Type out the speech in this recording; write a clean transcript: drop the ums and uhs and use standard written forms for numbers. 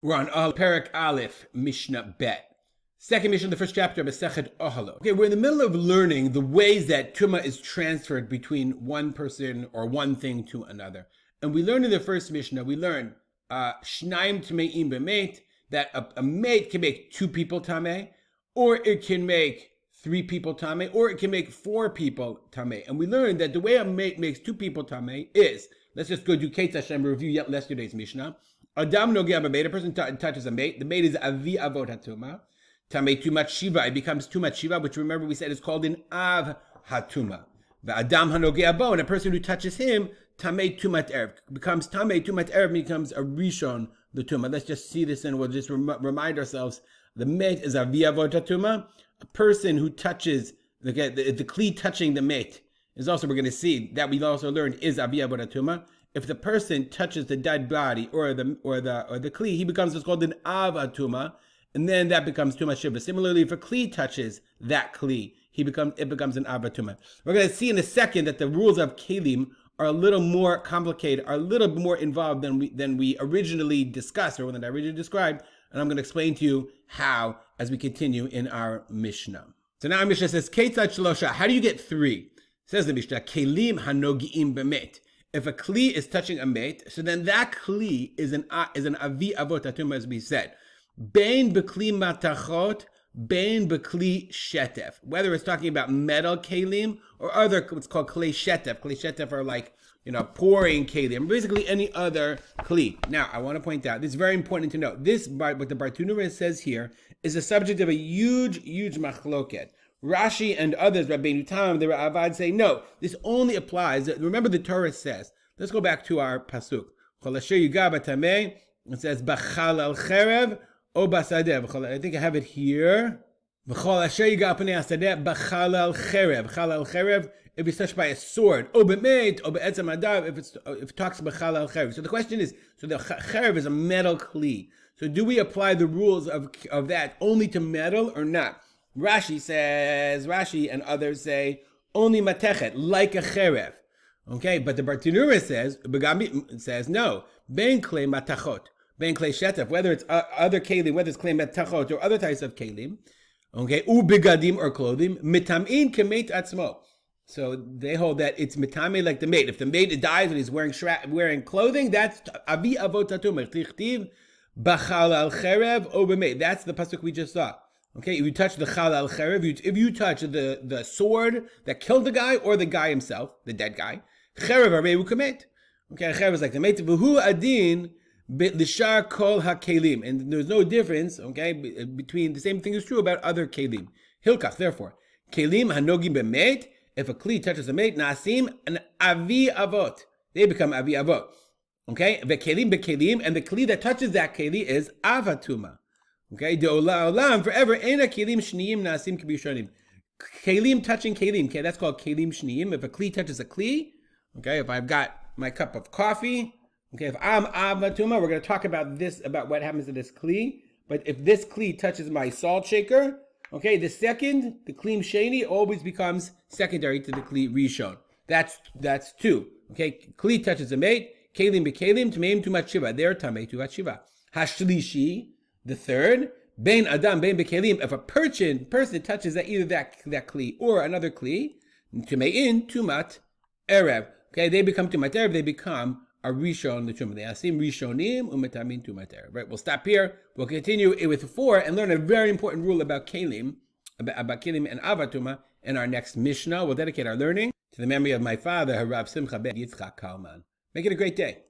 We're on Perak Aleph, Mishnah Bet. Second Mishnah, the first chapter of Masechet Oholot. Okay, we're in the middle of learning the ways that Tumah is transferred between one person or one thing to another. And we learned in the first Mishnah, we learned Shnaim Tameim B'meit, that a mate can make two people Tameh, or it can make three people Tameh, or it can make four people Tameh. And we learned that the way a mate makes two people Tameh is, let's just go do Ketz Hashem, review yesterday's Mishnah. Adam nogea b'meit, a person touches a mate. The mate is avi avot hatuma. Tamei tumat shiva, it becomes tumat shiva, which remember we said is called an av hatuma. Adam hanogea bo, and a person who touches him, tamei tumat erev, becomes tamei tumat erev, becomes a rishon the tuma. Let's just see this and we'll just remind ourselves. The mate is avi avot hatuma. A person who touches the kli touching the mate is also, we're going to see that we also learned is avi avot hatuma. If the person touches the dead body or the kli, he becomes what's called an av atuma, and then that becomes tuma shiva. Similarly, if a kli touches that kli, it becomes an av atuma. We're going to see in a second that the rules of kelim are a little more complicated, are a little more involved than we originally discussed or than I originally described, and I'm going to explain to you how as we continue in our Mishnah. So now our Mishnah says, Ketzad shlosha, how do you get three? Says the Mishnah, kelim hanogiim b'met. If a kli is touching a mate, so then that kli is an avi avot atuma, as we said. Bein bekli matachot, bein bekli shetef. Whether it's talking about metal kelim or other, what's called klei shetef. Klei shetef are like, pouring kelim. Basically any other kli. Now, I want to point out, this is very important to note. This, what the Bartunura says here, is the subject of a huge machloket. Rashi and others, Rabbeinu Tam, the Ravad, say, no, this only applies. Remember the Torah says, let's go back to our pasuk. It says, Bachal al cherev o basadeh. I think I have it here. Bachal al cherev, if it's touched by a sword, o b'meit, o be'etzem adav, if it talks Bachal al cherev. So the question is, so the cherev is a metal kli. So do we apply the rules of that only to metal or not? Rashi and others say, only matechet, like a cherev. Okay, but the Bartunura says, no, ben klei matachot, ben klei shetef, whether it's other kelim, whether it's klei matachot or other types of kelim, okay, u bigadim or clothing, mitamin kemeit atzmo. So they hold that it's mitame like the mate. If the mate dies and he's wearing clothing, that's avi avot atumah. Tichtiv, bachal al cherev o b'meit. That's the pasuk we just saw. Okay, if you touch the chal al cherev, if you touch the sword that killed the guy or the guy himself, the dead guy, cherev armeu kamet. Okay, cherev is like the mate. V'hu adin l'shar kol hakelim, and there's no difference. Okay, between the same thing is true about other kelim. Hilkach, therefore, kelim hanogim b'meit. If a kli touches a mate, nasim an avi avot, they become avi avot. Okay, v'kelim b'kelim, and the kli that touches that keli is avatuma. Okay, de olam forever. Ena kelim shniyim nasim kibishonim. Kelim touching kelim. Okay, that's called kelim shniyim. If a kli touches a kli, okay, if I've got my cup of coffee, okay, if I'm avatuma, we're going to talk about what happens to this kli. But if this kli touches my salt shaker, okay, the klim sheni always becomes secondary to the kli rishon. That's two. Okay, kli touches a mate. Kelim bekelim tmeim tumat shiva. They're tamei tumat shiva. Hashlishi. The third, bein adam, bein bekelim, if a person touches either that kli or another kli, tumein tumat erev. Okay, they become tumat erev, they become a rishon the tumah. They asim rishonim umetamin tumat erev. Right, we'll stop here. We'll continue with 4 and learn a very important rule about kelim, about kelim and avatuma in our next Mishnah. We'll dedicate our learning to the memory of my father, Rav Simcha ben Yitzchak Kalman. Make it a great day.